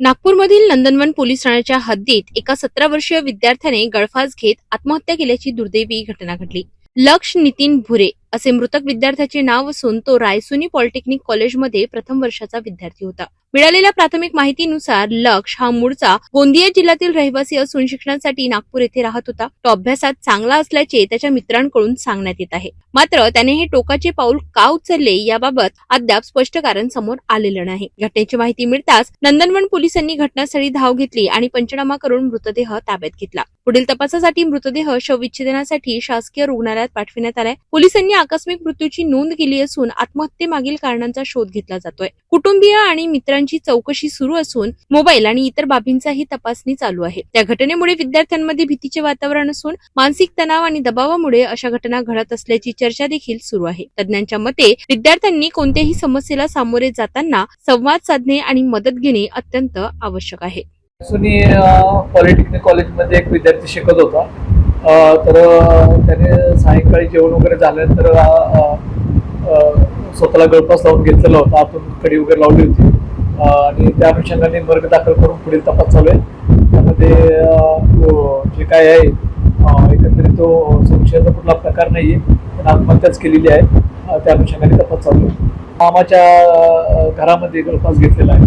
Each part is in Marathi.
नागपूरमधील नंदनवन पोलीस ठाण्याच्या हद्दीत एका 17 वर्षीय विद्यार्थ्याने गळफास घेत आत्महत्या केल्याची दुर्दैवी घटना घडली. लक्ष नितीन भुरे असे मृतक विद्यार्थ्याचे नाव असून तो रायसोनी पॉलिटेक्निक कॉलेजमध्ये प्रथम वर्षाचा विद्यार्थी होता. मिळालेल्या प्राथमिक माहितीनुसार लक्ष हा मूळचा गोंदिया जिल्ह्यातील रहिवासी असून शिक्षणासाठी नागपूर येथे राहत होता. तो अभ्यासात चांगला असल्याचे त्याच्या मित्रांकडून सांगण्यात येत आहे. मात्र त्याने हे टोकाचे पाऊल का उचलले याबाबत अद्याप स्पष्ट कारण समोर आलेलं नाही. घटनेची माहिती मिळताच नंदनवन पोलिसांनी घटनास्थळी धाव घेतली आणि पंचनामा करून मृतदेह ताब्यात घेतला. पुढील तपासासाठी मृतदेह शवविच्छेदनासाठी शासकीय रुग्णालयात पाठविण्यात आलाय. पोलिसांनी आकस्मिक मृत्यूची नोंद केली असून आत्महत्येमागील कारणांचा शोध घेतला जातोय. कुटुंबीय आणि मित्रांची चौकशी सुरू असून मोबाईल आणि इतर बाबींचाही तपासणी चालू आहे. त्या घटनेमुळे विद्यार्थ्यांमध्ये भीतीचे वातावरण असून मानसिक तणाव आणि दबावामुळे अशा घटना घडत असल्याची चर्चा देखील सुरू आहे. तज्ञांच्या मते विद्यार्थ्यांनी कोणत्याही समस्येला सामोरे जाताना संवाद साधणे आणि मदत घेणे अत्यंत आवश्यक आहे. रायसोनी पॉलिटेक्निक कॉलेजमध्ये एक विद्यार्थी शिकत होता. तर त्याने सायंकाळी जेवण वगैरे झाल्यानंतर स्वतःला गळफास लावून घेतलेला होता. आतून कडी वगैरे लावली होती आणि त्या अनुषंगाने वर्ग दाखल करून पुढील तपास चालू आहे. त्यामध्ये जे काय आहे एकंदरीत तो संशयाचा कुठला प्रकार नाही आहे, पण आत्महत्याच केलेली आहे. त्या अनुषंगाने तपास चालू आहे. मामाच्या घरामध्ये गळफास घेतलेला आहे,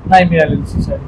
नाही मिळालेली सुसाईड.